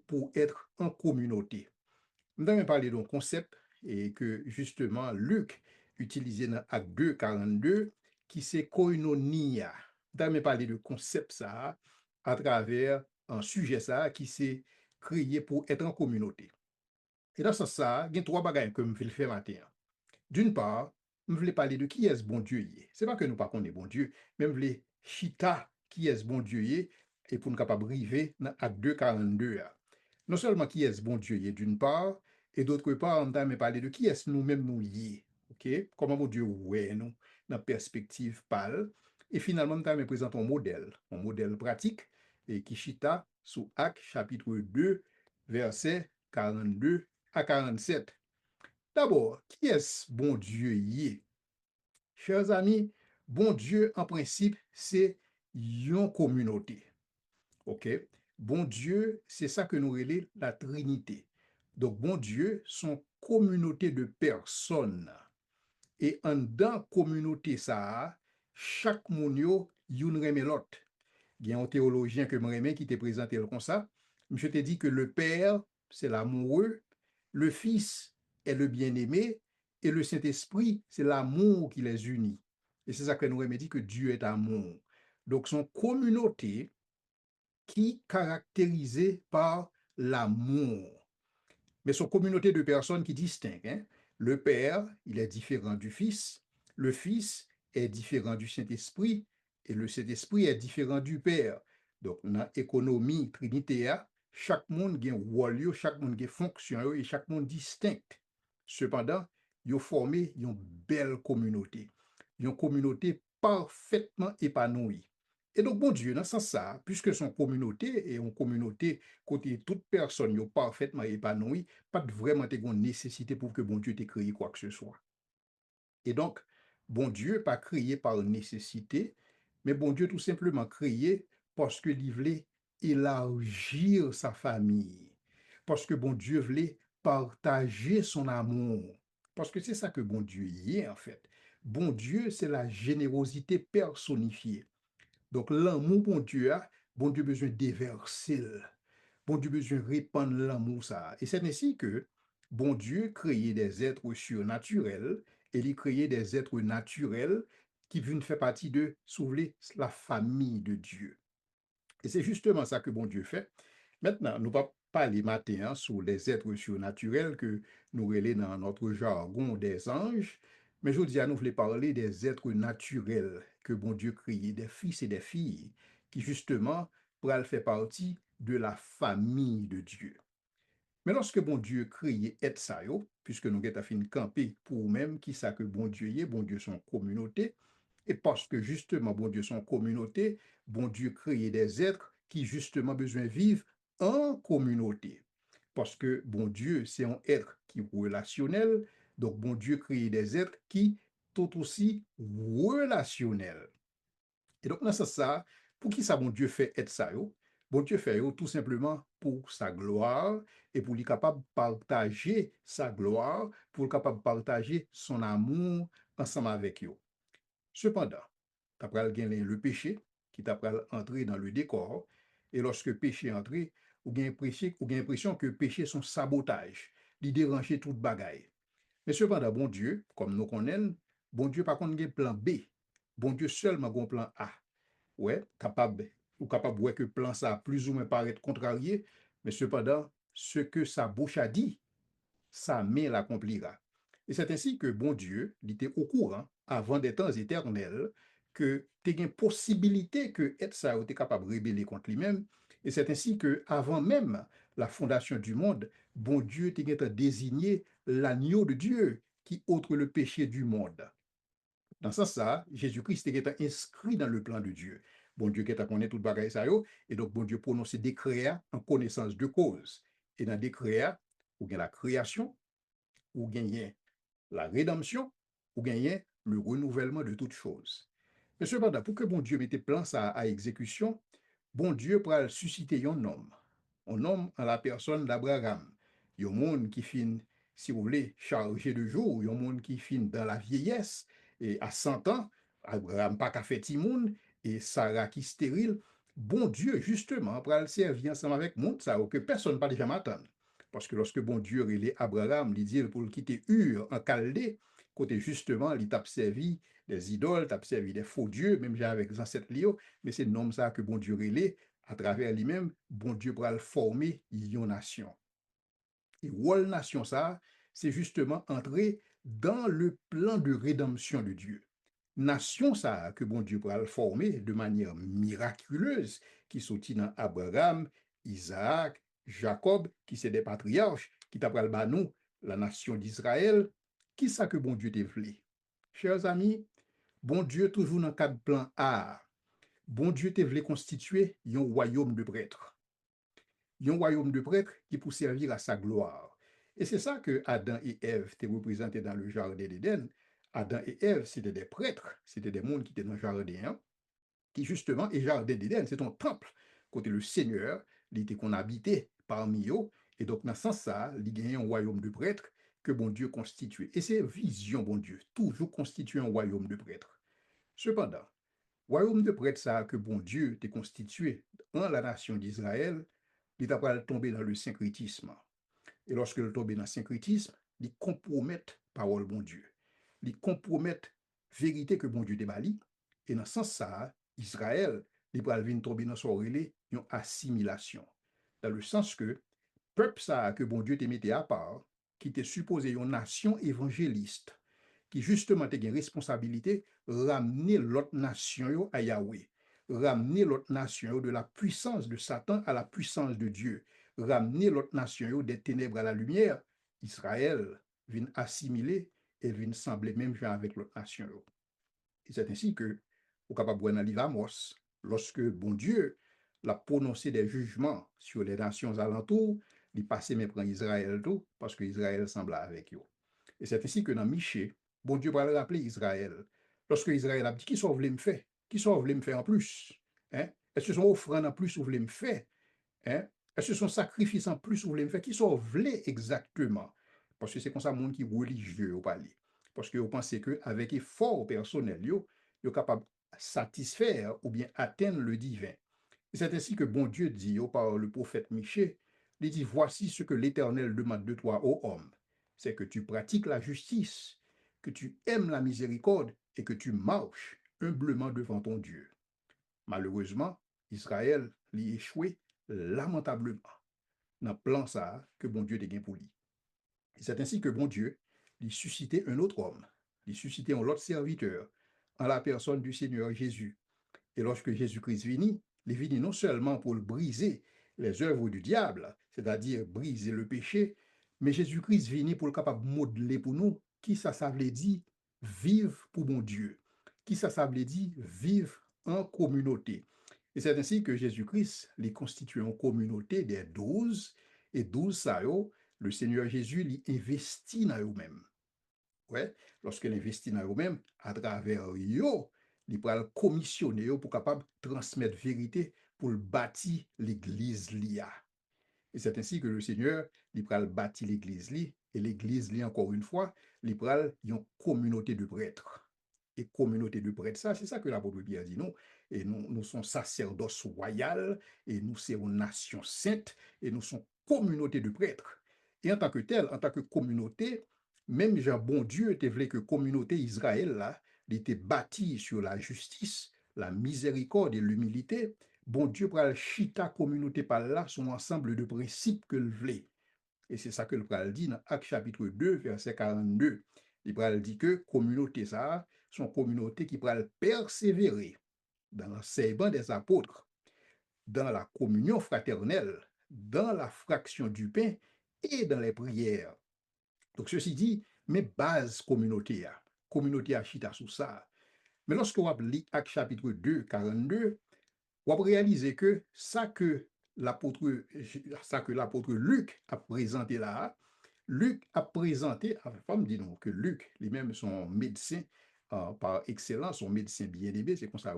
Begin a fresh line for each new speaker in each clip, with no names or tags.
pour être en communauté. Nous avons parlé d'un concept et que justement Luc utilisait dans Acte 2, 42, qui c'est koinonia. Nous avons parlé de concept ça à travers un sujet ça qui s'est créé pour être en communauté. Et dans ce sens ça, il y a trois bagages que je vais faire matin. D'une part, je voulais parler de qui est ce bon Dieu. Ce n'est pas que nous ne connaissons pas bon Dieu, mais je voulais chita qui est ce bon Dieu et pour nous capable arriver dans Acte 2, 42. Non seulement qui est ce bon Dieu d'une part, et d'autre part, on va parler de qui est nous-mêmes nous liés. Ok? Comment mon Dieu ouais nous dans perspective pâle. Et finalement, on va présenter un modèle pratique et qui chita sous Acte chapitre 2, versets 42 à 47. D'abord, qui est-ce bon Dieu y? Chers amis, bon Dieu, en principe, c'est une communauté. OK? Bon Dieu, c'est ça que nous relève la Trinité. Donc, bon Dieu, son communauté de personnes. Et en dans communauté ça, chaque moun yo, yon reme l'autre. Il y a un théologien que je qui t'a présenté comme ça. Je t'ai dit que le Père, c'est l'amoureux, le Fils est le bien-aimé, et le Saint-Esprit, c'est l'amour qui les unit. Et c'est ça que nous dit que Dieu est amour. Donc, son communauté qui est caractérisée par l'amour. Mais son communauté de personnes qui distinguent. Hein? Le Père, il est différent du Fils. Le Fils est différent du Saint-Esprit. Et le Saint-Esprit est différent du Père. Donc, dans l'économie trinitaire, chaque monde a un rôle, chaque monde a une fonction, et chaque monde distinct. Cependant, ils ont formé une belle communauté. Une communauté parfaitement épanouie. Et donc, bon Dieu, dans ce sens ça, puisque son communauté est une communauté côté toute personne est parfaitement épanouie, pas de vraiment de nécessité pour que bon Dieu t'ait créé quoi que ce soit. Et donc, bon Dieu pas créé par nécessité, mais bon Dieu tout simplement créé parce que il voulait élargir sa famille. Parce que bon Dieu voulait partager son amour. Parce que c'est ça que bon Dieu y est en fait. Bon Dieu, c'est la générosité personnifiée. Donc, l'amour, bon Dieu besoin déverser. Bon Dieu besoin répandre l'amour, ça. Et c'est ainsi que bon Dieu créait des êtres surnaturels et il créait des êtres naturels qui viennent faire partie de, soulever la famille de Dieu. Et c'est justement ça que bon Dieu fait. Maintenant, nous ne pas parler matin sur les êtres surnaturels que nous relais dans notre jargon des anges, mais je dis à nous voulons parler des êtres naturels que bon Dieu créé, des fils et des filles, qui justement pourraient faire partie de la famille de Dieu. Mais lorsque bon Dieu créé et ça, puisque nous avons fini camper pour même qui ça que bon Dieu son communauté, et parce que justement bon Dieu son communauté, bon Dieu créé des êtres qui justement besoin vivre en communauté. Parce que bon Dieu c'est un être qui est relationnel, donc bon Dieu créé des êtres qui sont aussi relationnels. Et donc, dans ce ça, pour qui ça, bon Dieu fait être ça, yo? Bon Dieu fait yo, tout simplement pour sa gloire et pour lui capable de partager sa gloire, pour lui capable de partager son amour ensemble avec eux. Cependant, après le péché qui t'après entrer dans le décor, et lorsque le péché entre, ou bien l'impression que le péché son sabotage, il déranger toute bagaille. Mais cependant, bon Dieu, comme nous connaissons, bon Dieu par contre a un plan B. Bon Dieu seulement a un plan A. Ouais, capable ouais que plan ça plus ou moins paraître contrarié, mais cependant, ce que sa bouche a dit, sa main l'accomplira. Et c'est ainsi que bon Dieu, il était au courant, avant des temps éternels, que tu as une possibilité que être ça était capable de rébeller contre lui-même. Et c'est ainsi que, avant même la fondation du monde, bon Dieu t'a désigné l'agneau de Dieu qui ôte le péché du monde. Dans ce sens, Jésus-Christ est inscrit dans le plan de Dieu. Bon Dieu qui est à connaître tout le bagage ça et donc bon Dieu prononce des créas en connaissance de cause. Et dans des créas, ou bien la création, ou bien la rédemption, ou bien le renouvellement de toutes choses. Mais cependant, pour que bon Dieu mette plan ça à exécution, bon Dieu pourra susciter un homme en la personne d'Abraham. Il y a un monde qui finit, si vous voulez, chargé de jour, il y a un monde qui finit dans la vieillesse, et à 100 ans, Abraham pas qu'à faire Timoun, et Sarah qui stérile, bon Dieu, justement, pral servir ensemble avec monde ça, ou que personne pas déjà m'attendre. Parce que lorsque bon Dieu relait Abraham, il dit pour le quitter Ur en Chaldée, côté justement, il t'a servi des idoles, t'a servi des faux dieux, même j'ai avec les ancêtres Lio, mais c'est nom ça que bon Dieu relait, à travers lui-même, bon Dieu pral former une nation. Et Wall Nation, ça, c'est justement entrer dans le plan de rédemption de Dieu. Nation, ça, que bon Dieu pourra le former de manière miraculeuse, qui sortit dans Abraham, Isaac, Jacob, qui c'est des patriarches, qui t'appellent bah nous, la nation d'Israël, qui ça que bon Dieu te voulait? Chers amis, bon Dieu toujours dans le cadre plan A. Bon Dieu te voulait constituer un royaume de prêtres, un royaume de prêtres qui pour servir à sa gloire. Et c'est ça que Adam et Ève étaient représentés dans le jardin d'Éden. Adam et Ève, c'était des prêtres, c'était des mondes qui étaient dans le jardin, hein, qui justement, et jardin d'Éden, c'est un temple, côté le Seigneur, il était qu'on habitait parmi eux, et donc dans ce sens-là, il y a un royaume de prêtres que bon Dieu constitue. Et c'est vision, bon Dieu, toujours constituer un royaume de prêtres. Cependant, royaume de prêtres ça que bon Dieu t'est constitué dans la nation d'Israël, il t'a pas tombé dans le syncrétisme. Et lorsque il tombe dans le syncrétisme, il compromet parole bon Dieu. Il compromet vérité que bon Dieu débali. Et dans ce sens ça, Israël, il va venir tomber dans son relais, une assimilation. Dans le sens que peuple ça que bon Dieu te mettait à part, qui était supposé une nation évangéliste, qui justement te une responsabilité ramener l'autre nation à Yahweh, ramener l'autre nation de la puissance de Satan à la puissance de Dieu, ramener l'autre nation des ténèbres à la lumière. Israël vient assimiler et vient sembler même avec l'autre nation. Et c'est ainsi que, au capable de livre Amos, lorsque bon Dieu l'a prononcé des jugements sur les nations alentours, il passait même prend Israël tout, parce que Israël semble avec eux. Et c'est ainsi que dans Michée, bon Dieu va le rappeler Israël. Lorsque Israël a dit, qui sont voulu me faire? Qui sont voulu me faire en plus? Hein? Est-ce que son offrande en plus vous voulez me faire? Hein? Est-ce que son sacrifice en plus vous voulez me faire? Qui sont voulu exactement? Parce que c'est comme ça, monde qui est religieux au palais. Parce que vous pensez qu'avec effort personnel, vous êtes capable de satisfaire ou bien atteindre le divin. Et c'est ainsi que bon Dieu dit par le prophète Michée, il dit, voici ce que l'Éternel demande de toi, ô homme, c'est que tu pratiques la justice, que tu aimes la miséricorde et que tu marches humblement devant ton Dieu. Malheureusement, Israël l'y échoué lamentablement dans le plan ça que bon Dieu te gain pour lui. Et c'est ainsi que bon Dieu lui suscitait un autre homme, lui suscitait un autre serviteur en la personne du Seigneur Jésus. Et lorsque Jésus-Christ vit, il vit non seulement pour briser les œuvres du diable, c'est-à-dire briser le péché, mais Jésus-Christ vit pour le capable de modeler pour nous qui ça veut dire vivre pour mon Dieu, qui ça veut dire vivre en communauté. Et c'est ainsi que Jésus-Christ les constitue en communauté des 12, et 12 ça, le Seigneur Jésus les investit dans eux-mêmes. Ouais, lorsqu'elle investit dans eux-mêmes, à travers eux, il peut commissionner pour capable transmettre vérité pour bâtir l'église lia. Et c'est ainsi que le Seigneur, il peut bâtir l'église li, et l'église li encore une fois, il peut une communauté de prêtres. Et communauté de prêtres, ça, c'est ça que l'apôtre Pierre dit, non? Et nous sommes sacerdoce royal, et nous sommes une nation sainte, et nous sommes communauté de prêtres. Et en tant que tel, en tant que communauté, même Jean bon Dieu était voulu que communauté Israël là, il était bâtie sur la justice, la miséricorde et l'humilité. Bon Dieu pral chita communauté par là son ensemble de principes que le voulait. Et c'est ça que le pral dit dans Acte chapitre 2, verset 42. Il pral dit que communauté ça, son communauté qui pral persévérer dans l'enseignement des apôtres, dans la communion fraternelle, dans la fraction du pain et dans les prières. Donc, ceci dit, mes bases communauté à chita sous ça. Mais lorsque vous lisez Acte chapitre 2, 42, vous réalisez que ça que l'apôtre Luc a présenté là, Luc a présenté, enfin, me dit donc que Luc, lui-même, son médecin par excellence, son médecin bien-aimé, c'est comme ça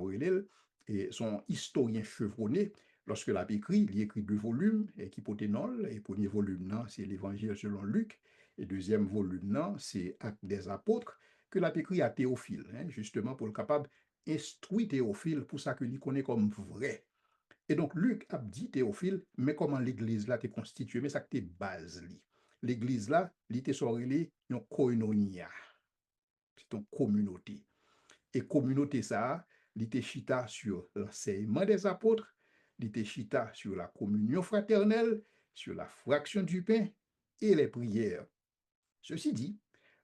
et son historien chevronné, lorsque l'a écrit, il écrit 2 volumes, et qui poténol, et premier volume, non, c'est l'évangile selon Luc, et deuxième volume, non, c'est Actes des apôtres, que l'a écrit à Théophile, hein, justement pour le capable instruit Théophile pour ça que lui connaît comme vrai. Et donc, Luc a dit, Théophile, mais comment l'église là t'est constituée, mais ça que t'es base li. L'église là, li t'est sorti une koinonia. C'est une communauté. Et communauté ça, li t'est chita sur l'enseignement des apôtres, li t'est chita sur la communion fraternelle, sur la fraction du pain et les prières. Ceci dit,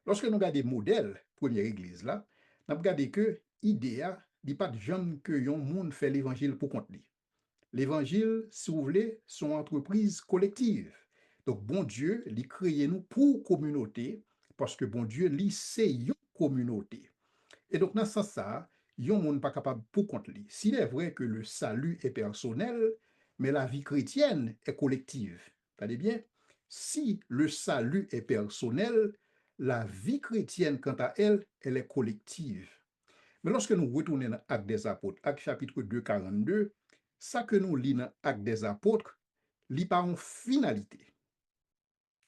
lorsque nous regardons modèle première église là, nous regardons que idéa dit pas de gens que yon monde fait l'évangile pour compte li. L'évangile, si vous voulez, son entreprise collective. Donc, bon Dieu, il crée nous pour communauté, parce que bon Dieu, lui, c'est une communauté. Et donc, dans ce sens, ça, yon monde pas capable pour compte lui. S'il est vrai que le salut est personnel, mais la vie chrétienne est collective. Vous bien? Si le salut est personnel, la vie chrétienne, quant à elle, elle est collective. Mais lorsque nous retournons dans Actes des Apôtres, Actes chapitre 2, 42, ça que nous lisons dans Actes des Apôtres, lit pas en finalité.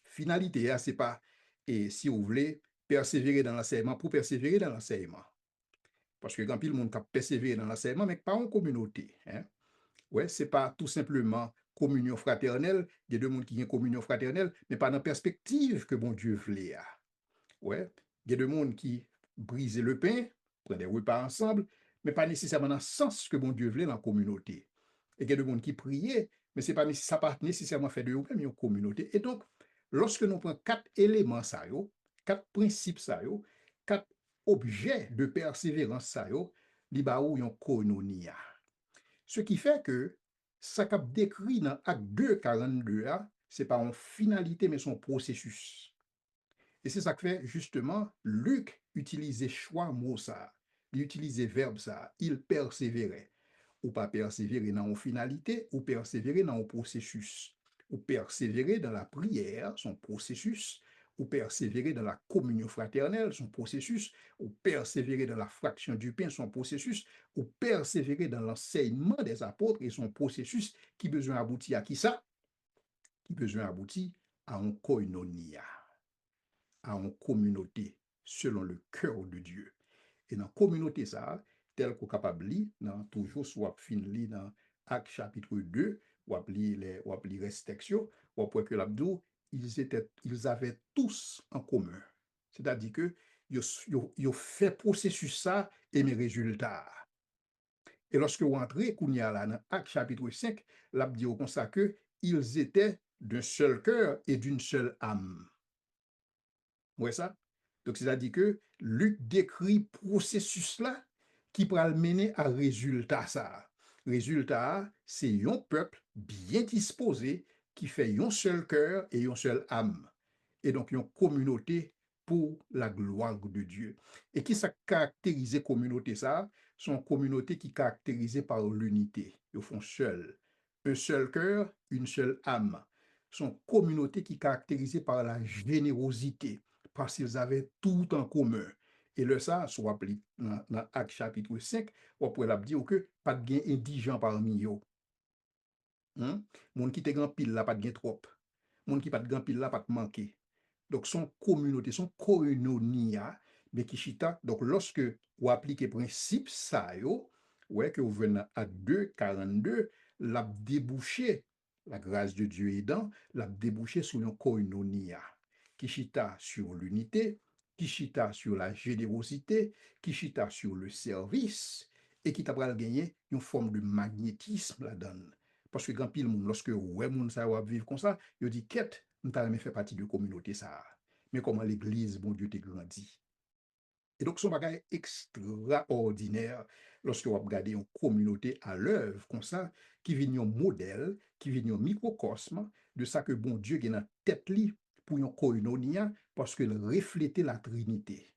Finalité, c'est pas, et si vous voulez, persévérer dans l'enseignement pour persévérer dans l'enseignement. Parce que quand le monde qui persévérer dans l'enseignement, mais pas en communauté. Hein? Ouais, c'est pas tout simplement communion fraternelle, il y a deux mondes qui ont communion fraternelle, mais pas dans la perspective que bon Dieu voulait. Ouais, il y a des gens qui brisent le pain, prennent des repas ensemble, mais pas nécessairement dans le sens que bon Dieu voulait dans la communauté. Et il y a des gens qui priaient, mais c'est pas, ça pas nécessairement fait de eux-mêmes une communauté. Et donc, lorsque nous prenons quatre éléments, ça, quatre principes, ça, quatre objets de persévérance, ça, li ba ou yon koinonia. Ce qui fait que ça qu'a décrit dans Acte 2, 42, ce n'est pas une finalité, mais son processus. Et c'est ça que fait justement Luc utilisait choix mot ça, il utilisait verbe ça, il persévérait. Ou pas persévérer dans une finalité, ou persévérer dans un processus. Ou persévérer dans la prière, son processus, ou persévérer dans la communion fraternelle, son processus, ou persévérer dans la fraction du pain, son processus, ou persévérer dans l'enseignement des apôtres et son processus qui besoin aboutir à qui ça? Qui besoin aboutir à un koinonia, à une communauté selon le cœur de Dieu. Et dans la communauté, ça, tel qu'on est capable de lire, toujours soit fin lire dans Actes chapitre 2, ou les restrictions, ou après que l'abdou, ils avaient tous en commun. C'est-à-dire que ils ont fait processus ça et mes résultats. Et lorsque vous entrez, Kounia là, dans Actes chapitre 5, l'abdou comme ça que ils étaient d'un seul cœur et d'une seule âme. Ouais ça? Donc, c'est-à-dire que Luc décrit processus là qui pourra le mener à résultat ça. Résultat, c'est un peuple bien disposé qui fait un seul cœur et une seule âme. Et donc, une communauté pour la gloire de Dieu. Et qui ça caractérise communauté ça? Son communauté qui est caractérisée par l'unité. Ils font seul. Un seul cœur, une seule âme. Son communauté qui est caractérisée par la générosité parce qu'ils avaient tout en commun. Et le ça, soit appelé dans Acte chapitre 5, on pourrait dire que pas de gain indigent parmi eux. Moun qui te grand pile là, pas de gain trop. Moun qui pas de grand pile là, pas de manquer. Donc, son communauté, son koinonia, mais qui chita. Donc, lorsque vous appliquez principe ça, ouais, que vous venez à 2,42, l'a débouché, la grâce de Dieu aidant, l'a débouché sur une koinonia, qui chita sur l'unité, qui chita sur la générosité, qui chita sur le service, et qui t'a gagné une forme de magnétisme là-dedans. Parce que quand pile monde, lorsque ouais, moun ça va vivre comme ça, il dit quête, nous t'avons fait partie de la communauté ça. Mais comment l'église, bon Dieu, t'es grandi. Et donc, son bagage extraordinaire lorsque vous regardez une communauté à l'œuvre comme ça, qui vient un modèle, qui vient un microcosme de ça que bon Dieu est dans la tête li pour une koinonia parce qu'il reflétait la Trinité.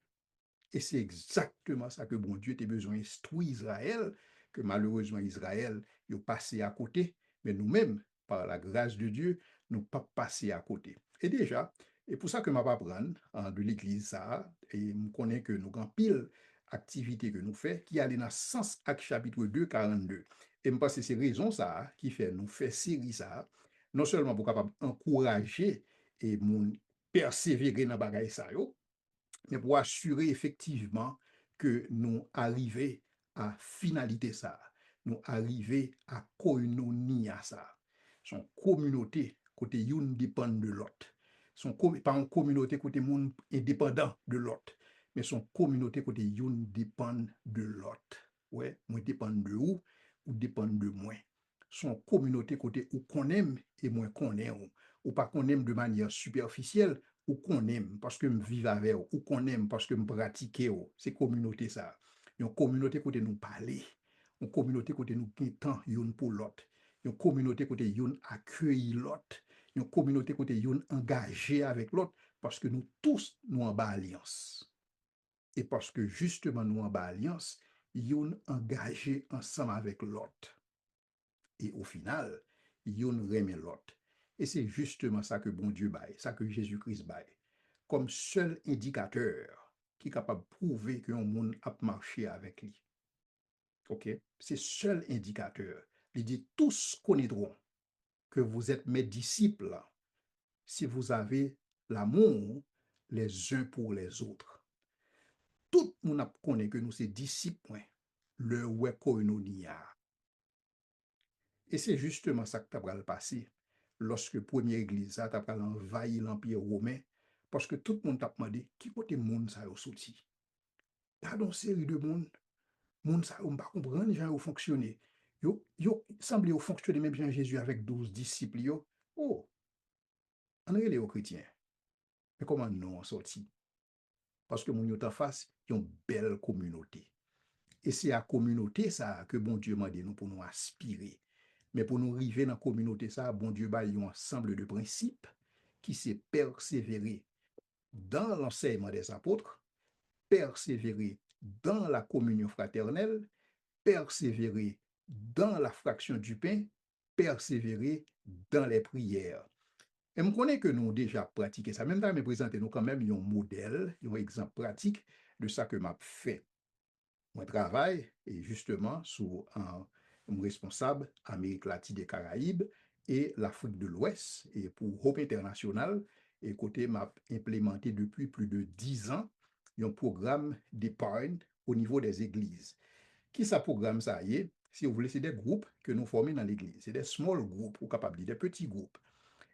Et c'est exactement ça que bon Dieu a besoin d'instruire Israël, que malheureusement Israël a passé à côté, mais nous-mêmes, par la grâce de Dieu, nous pas passé à côté. Et déjà, et pour ça que je vais apprendre de l'église ça, et je connais que nous avons pile activité que nous faisons, qui allait dans le sens Acte chapitre 2, 42. Et je pense que c'est raison ça qui fait nous faire série ça, non seulement pour capable encourager et mon persévérer dans bagaille ça yo, mais pour assurer effectivement que nous arrivons à finalité ça. nous arriver à koinonia ça. Son communauté, côté yon dépend de l'autre. Pas une communauté côté monde indépendant de l'autre, mais son communauté côté yon dépend de l'autre. Ouais, moi dépend de ou dépend de moi. Son communauté côté ou qu'on aime et moins qu'on aime, ou pas qu'on aime de manière superficielle, ou qu'on aime parce que me vive avec ou qu'on aime parce que me pratique, c'est communauté ça. Une communauté côté nous parler, une communauté côté nous temps yon pour l'autre, une communauté côté yon accueillir l'autre, une communauté côté yon engagé avec l'autre parce que nous tous nous en bas alliance. Et parce que justement nous en bas alliance, yon engagé ensemble avec l'autre. Et au final, yon remet l'autre. Et c'est justement ça que bon Dieu baille, ça que Jésus-Christ baille, comme seul indicateur qui est capable de prouver que un monde a marché avec lui. OK? C'est seul indicateur. Il dit, tous connaîtront que vous êtes mes disciples si vous avez l'amour les uns pour les autres. Tout le monde connaît que nous sommes disciples, le wekoinonia. Et c'est justement ça que tu as passé lorsque première église a envahi l'Empire romain, parce que tout le monde t'a demandé qui côté monde ça a sorti. Il y a une série de monde ça on pas comprendre gens fonctionner. Yo semblait fonctionner même Jean Jésus avec 12 disciples yo. Oh, on est les chrétiens. Mais comment nous on sorti? Parce que mon yo en face, une belle communauté. Et c'est à la communauté ça que bon Dieu m'a dit nous pour nous aspirer. Mais pour nous arriver dans la communauté, ça, bon Dieu, il y a un ensemble de principes qui s'est persévérer dans l'enseignement des apôtres, persévérer dans la communion fraternelle, persévérer dans la fraction du pain, persévérer dans les prières. Et je connais que nous avons déjà pratiqué ça. Même dans mes présenter nous quand même un modèle, un exemple pratique de ça que m'a fait. Moi, travaille et justement sous un responsable Amérique latine et Caraïbes et l'Afrique de l'Ouest et pour Hope International et côté m'a implémenté depuis plus de 10 ans un programme d'épargne au niveau des églises. Qui ça programme ça y est? Si vous voulez, c'est des groupes que nous formons dans l'église. C'est des small groupes, ou capable de dire des petits groupes.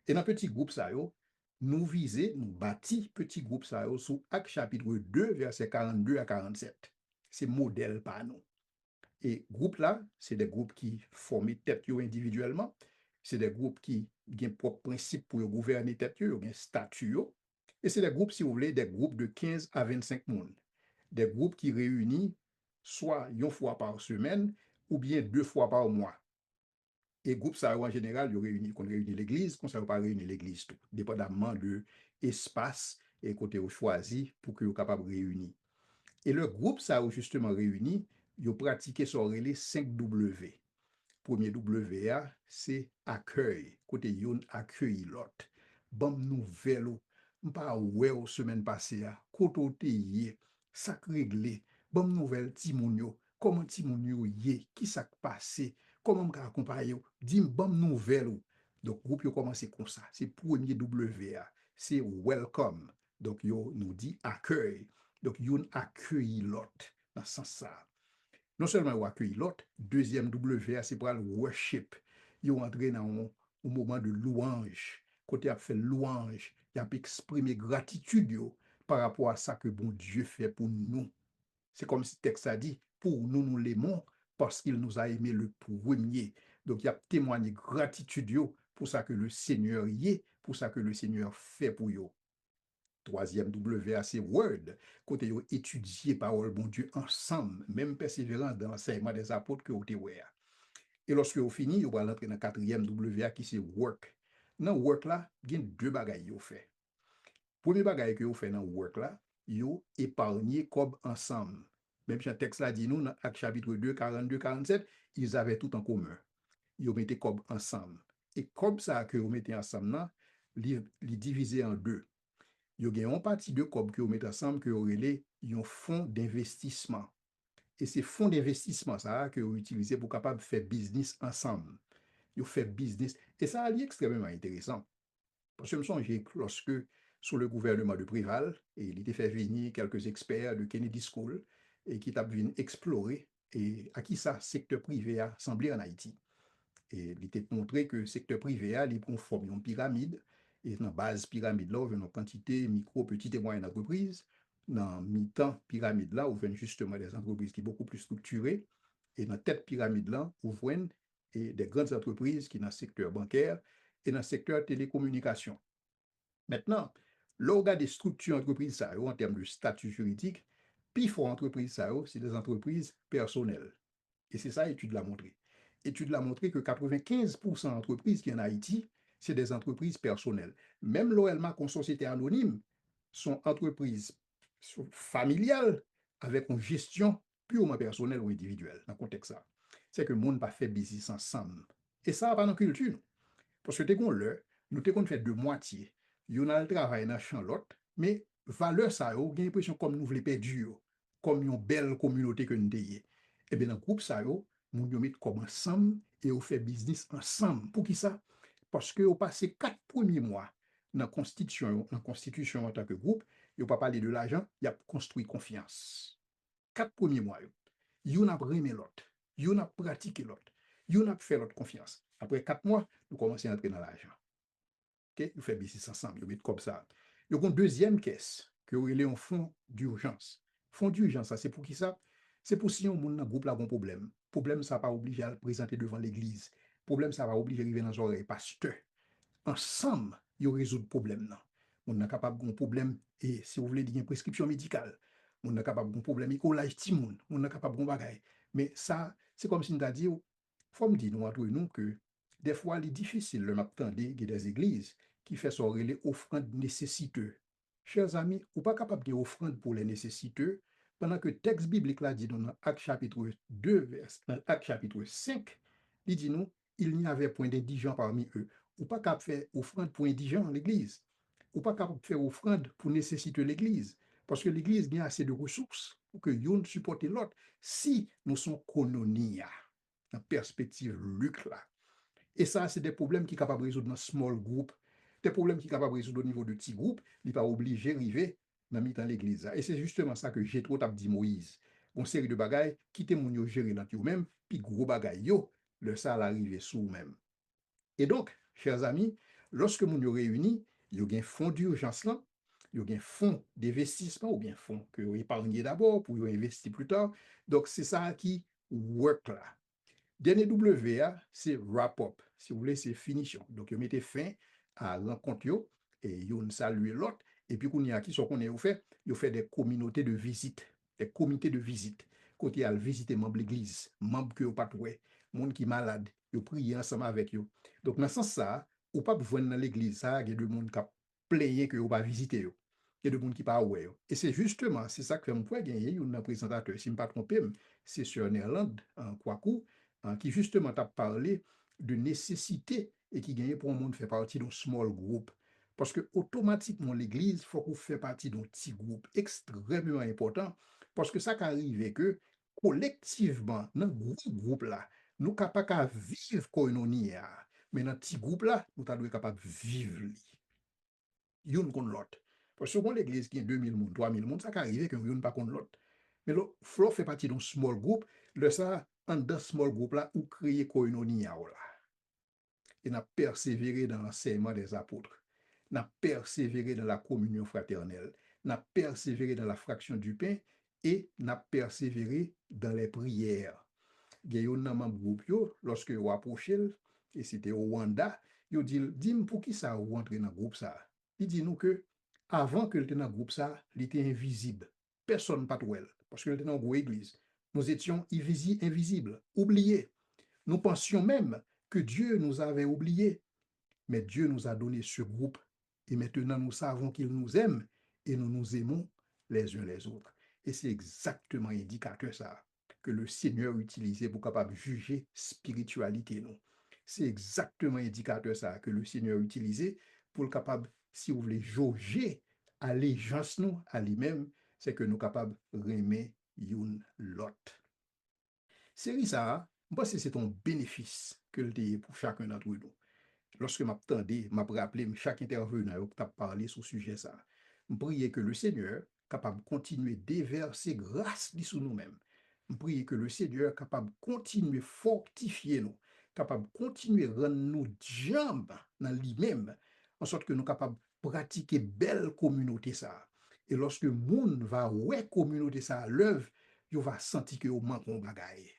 Et dans petits groupes ça yo, nous visons, nous bâtis petits groupes ça yo sous Actes chapitre 2 versets 42 à 47. C'est modèle par nous. Et groupe là, c'est des groupes qui forment tête individuellement. C'est des groupes qui ont propre principe pour gouverner tête, ils ont statut. Et c'est des groupes, si vous voulez, des groupes de 15 à 25 personnes. Des groupes qui réunissent soit une fois par semaine ou bien 2 fois par mois. Et groupe ça en général, ils réunissent, qu'on réunit l'église, qu'on ne pas réunir l'église tout, dépendamment de l'espace et côté au choisi pour que vous capable de réunir. Et le groupe ça a justement réuni, ils ont pratiqué sur les 5 W. Premier W, c'est accueil. Côté yon accueil l'autre. Bon nouvelle, pas ouais aux semaine passée, côté yé, ça réglé. Bon nouvelle Timonio, comment Timonio yé, qui ça passé, comment m'ka accompagner, dis bon nouvelle. Donc groupe yo commencé comme ça. C'est premier W, c'est welcome. Donc yo nous dit accueil. Donc, yon accueille l'autre dans ce sens ça. Non seulement yon accueille l'autre, deuxième W, c'est pour le worship. Yon entré dans un moment de louange. Côté a fait louange, il a exprimé gratitude yo, par rapport à ça que bon Dieu fait pour nous. C'est comme si le texte a dit, pour nous, nous l'aimons parce qu'il nous a aimé le premier. Donc, il a témoigné gratitude yo, pour ça que le Seigneur y est, pour ça que le Seigneur fait pour yo. Troisième W, c'est Word. Côté yo étudier parole bon Dieu ensemble, même persévérance dans l'enseignement des apôtres que vous avez. Et lorsque vous finissez, vous allez entrer dans le quatrième W qui c'est Work. Dans Work là, il y a deux bagailles vous fait. Premier bagaille que vous faites dans Work là, vous épargnez comme ensemble. Même si le texte là dit nous, dans Actes chapitre 2, 42, 47, ils avaient tout en commun. Ils mettaient comme ensemble. Et comme ça que vous mettez ensemble, ils divisé en deux. Yo gen yon parti de kob que vous mettez ensemble que vous relez un fonds d'investissement. Et c'est fonds d'investissement ça que vous utilisez pour capable faire business ensemble. Vous fait business et ça a lié extrêmement intéressant. Parce que je me souviens lorsque sous le gouvernement de Préval et il était fait venir quelques experts de Kennedy School et qui t'a venu explorer et à qui ça, secteur privé a semblé en Haïti. Et il était montré que le secteur privé a forme une pyramide, et dans la base pyramide là, on a une quantité micro, petites et moyennes entreprises. Dans mi-temps pyramide là, on voit justement des entreprises qui sont beaucoup plus structurées. Et dans la tête pyramide là, on voit des grandes entreprises qui sont dans le secteur bancaire et dans le secteur télécommunication. Maintenant, l'organe des structures entreprises en termes de statut juridique, puis fort entreprise c'est des entreprises personnelles. Et c'est ça l'étude l'a montré. L'étude l'a montré que 95% d'entreprises qui en Haïti, c'est des entreprises personnelles. Même l'OLMA comme société anonyme sont entreprises familiales avec une gestion purement personnelle ou individuelle dans le contexte ça. C'est que le monde pas fait business ensemble. Et ça va pas dans la culture. Parce que t'es qu'on le, nous t'es qu'on fait de moitié. Yon a le travail dans champ l'autre, mais valeur ça, yo, gen l'impression comme nous voulons perdre, comme une belle communauté que nous t'ayons. Et bien dans le groupe ça, yo, nous nous mettons comme ensemble et on fait business ensemble. Pour qui ça? Parce que on passé 4 premiers mois dans la constitution en tant que groupe, yo pas parler de l'argent, il a construit confiance. 4 premiers mois, yon a remis l'autre, yon a pratiqué l'autre, yon a fait l'autre confiance. Après 4 mois, nous commençons à entrer dans l'argent. Okay? Nous faisons business ensemble, nous mettons comme ça. Nous avons une deuxième caisse, que vous avez un fonds d'urgence. Fonds d'urgence, ça c'est pour qui ça? C'est pour si on dans un groupe là a un problème. Problème, ça pas obligé à le présenter devant l'église. Problème, ça va obliger à arriver dans les oreilles pasteur. Ensemble, ils résout le problème. On est capable d'un problème, et si vous voulez dire une prescription médicale, on est capable d'un problème écolage timoun, on est capable d'un bagage. Mais ça, c'est comme si on a dit, il faut me dire, nous, entre nous, que des fois, il est difficile, le m'attendre, il y a des églises qui font son relais offrande nécessiteux. Chers amis, ou pas capable de offrande pour les nécessiteux, pendant que le texte biblique là dit dans Acte chapitre 2, dans Acte chapitre 5, il dit nous, il n'y avait point d'indigents parmi eux. Ou pas capable faire offrande pour indigents l'église. Ou pas capable faire offrande pour nécessiter l'église. Parce que l'église a assez de ressources pour que l'un supporte l'autre. Si nous sommes colonia, en perspective Luc là. Et ça, c'est des problèmes qui sont capables de résoudre dans small group, des problèmes qui sont capables de résoudre au niveau de petits groupes, il n'est pas obligé d'arriver dans l'église. Et c'est justement ça que j'ai trop dit Moïse. Une série de bagailles, quittez mon yo gérer dans vous-même, puis gros bagailles yo, le ça arrive sous vous-même. Et donc, chers amis, lorsque nous nous réunissons, il y a un fonds d'urgence là, il y a un fonds d'investissement ou bien fonds que vous épargnez d'abord pour investir plus tard. Donc, c'est ça qui work là. Dernier WA, c'est wrap-up. Si vous voulez, c'est finition. Donc, vous mettez fin à rencontre et vous saluez l'autre. Et puis, qu'on y a qui sont qu'on est fait, vous fait des communautés de visite, des comités de visite. Côté à visiter membre de l'église, membre que vous pas trouvé, monde qui est malade, vous priez ensemble avec vous. Donc, dans ce sens ça, ou pas besoin dans l'église, ça, il y a des gens qui plaignent que vous pas visiter. Il y a des gens qui pas ouais. Et c'est justement, c'est ça que je peux gagner un présentateur, si je ne me pas trompé, c'est sur Néerlande, en Kwaku, qui justement t'a parlé de nécessité et qui gagne pour un monde faire partie d'un small group. Parce que automatiquement, l'église, il faut qu'on fasse partie d'un petit groupe extrêmement important. Parce que ça qui arrive que collectivement, dans ce groupe-là, nous ne sommes pas capables de vivre comme nous mais dans ce petit groupe-là, nous sommes capables de vivre l'une contre l'autre. Parce que quand l'église qui a 2000 personnes, 3000 personnes, ça qui arrive que nous ne pas contre l'autre. Mais le flow fait partie d'un small group, le ça, en dans small group là, ou créer koinonia là. Et n'a persévéré dans l'enseignement des apôtres, n'a persévéré dans la communion fraternelle, n'a persévéré dans la fraction du pain et n'a persévéré dans les prières. Il y a un membre groupe lorsque vous approchez, et c'était au Rwanda, il dit, dis-moi pour qui ça vous rentrez dans le groupe ça. Il dit nous que avant que le dans le groupe ça, il était invisible. Personne pas trouvé parce que le était dans une église. Nous étions invisibles, oubliés. Nous pensions même que Dieu nous avait oubliés, mais Dieu nous a donné ce groupe et maintenant nous savons qu'il nous aime et nous nous aimons les uns les autres. Et c'est exactement indicateur ça que le Seigneur utilisait pour capable juger spiritualité nous. C'est exactement indicateur ça que le Seigneur utilisait pour capable, si vous voulez, jauger allégeance nous à lui-même, c'est que nous capables d'aimer une l'autre. C'est ça, moi c'est un bénéfice que le dit pour chacun d'entre nous. Lorsque m'attendais, m'a rappelé chaque intervenant qui a parlé sur ce sujet ça. Je prie que le Seigneur capable de continuer déverser grâce sur nous-mêmes. Je prie que le Seigneur est capable de continuer à fortifier nous, capable de continuer à rendre nous jambes dans lui-même, en sorte que nous sommes capables de pratiquer belle communauté ça. Et lorsque le monde va ouais communauté ça à l'œuvre, il va sentir que vous manquez bagaille.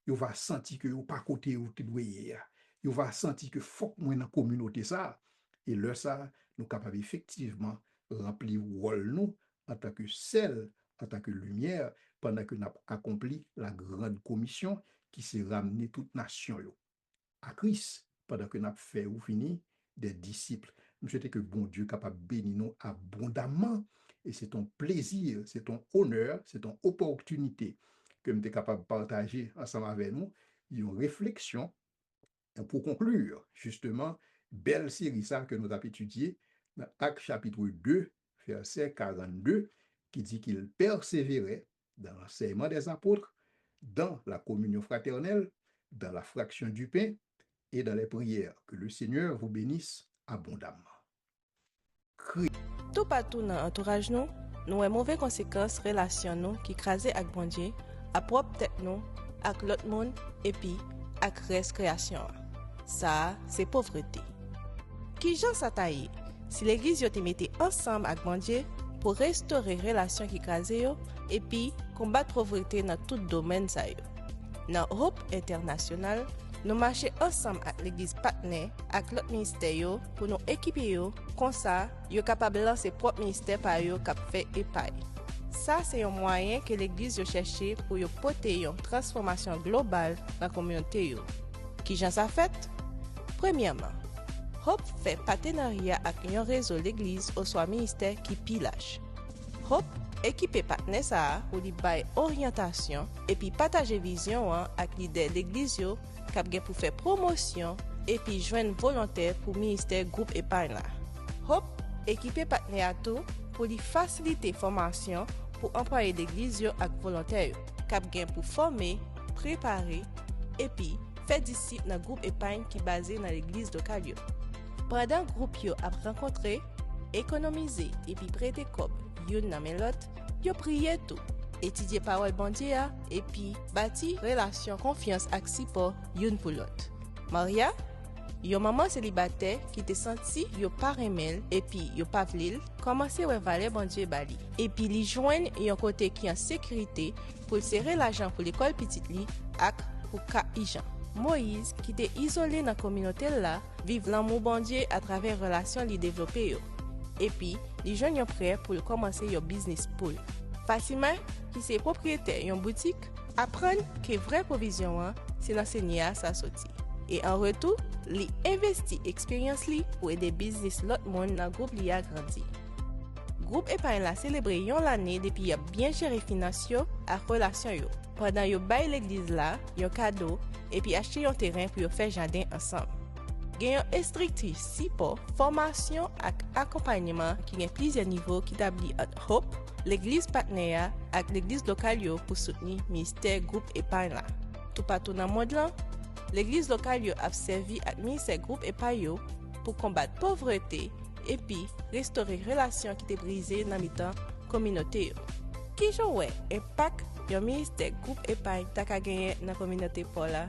Il va sentir que vous pas côté où tu dois y. Il va sentir que faut que moi dans la communauté ça. Et là ça, nous sommes capables effectivement remplir le rôle nous en tant que sel, en tant que lumière, pendant que nous avons accompli la grande commission qui s'est ramener toute nation à Christ, pendant que nous avons fait ou fini des disciples. Je souhaite que bon Dieu capable de bénir nous abondamment. Et c'est ton plaisir, c'est ton honneur, c'est ton opportunité que nous sommes capables de partager ensemble avec nous une réflexion. Et pour conclure, justement, belle série ça que nous avons étudié dans Actes chapitre 2, verset 42, qui dit qu'il persévérait dans l'enseignement des apôtres, dans la communion fraternelle, dans la fraction du pain et dans les prières. Que le Seigneur vous bénisse abondamment.
Tout partout dans l'entourage nous avons mauvaises conséquences relation nous qui crasent avec bon Dieu, à propre tête nous, avec l'autre monde et puis avec reste création. Ça, c'est pauvreté. Qui j'en s'attaille si l'église te mette ensemble avec bon Dieu pour restaurer relation qui crasent et puis combattre pauvreté dans tout domaine ça yo. Dans Hope International, nous marchons ensemble avec l'église partenaire, avec l'autre ministère pour nous équiper comme ça, yo capable de lancer propre ministère par yo cap fait épaille. Ça c'est un moyen que l'église yo chercher pour yo porter une transformation globale dans la communauté yo. Qui j'en ça fait? Premièrement, Hope fait partenariat avec un réseau l'église au soit ministère qui pilage. Hope équipé partenaire ça pour lui bailler orientation et puis partager vision avec leader l'église yo cap gen pour faire promotion et puis joindre volontaire pour ministère groupe épargne là. Hope équipé partenaire tout pour lui faciliter formation pour employer l'église yo avec volontaire cap gen pour former, préparer et puis faire disciple dans groupe épargne qui basé dans l'église locale yo. Pendant groupe yo a rencontrer, économiser et puis prêter cob yon nan men l'autre, yo prier tout, étudier parole bon Dieu et puis bâti relation confiance ak support yon pour l'autre. Maria, yo maman célibataire qui te senti yo pas remel et puis yo pas vlil, commencer ouais valer bon Dieu bali et puis li joindre yon côté qui en sécurité pour serrer l'argent pour l'école petite li ak pour ka ijan. Moïse qui était isolé dans la communauté là, vive l'amour bon Dieu à travers relation li développer yo. Et puis, les jeunes sont prêts pour commencer leur business pool. Fatima, qui est propriétaire d'une boutique, apprend que vraie provision, c'est l'enseigner à sa sortie. Et en retour, il investit expérience pour aider business l'autre monde dans le groupe li a grandi. Groupe épargne a célébré l'année depuis y a bien géré financièrement à relation yo. Pendant yo bail l'église là, yo cadeau et puis acheter un terrain pour faire jardin ensemble. Gagnant instructrice support, formation et accompagnement qui a plusieurs niveaux qui établit entre Hope, l'église partenaire et l'église locale pour soutenir le ministère groupe épargne là. Tout partout dans le monde là, l'église locale a servi à ministère groupe épargne pour combattre la pauvreté et puis restaurer les relations qui étaient brisées dans la communauté. Qui joue impact le ministère groupe épargne t'a gagné dans la communauté pour là?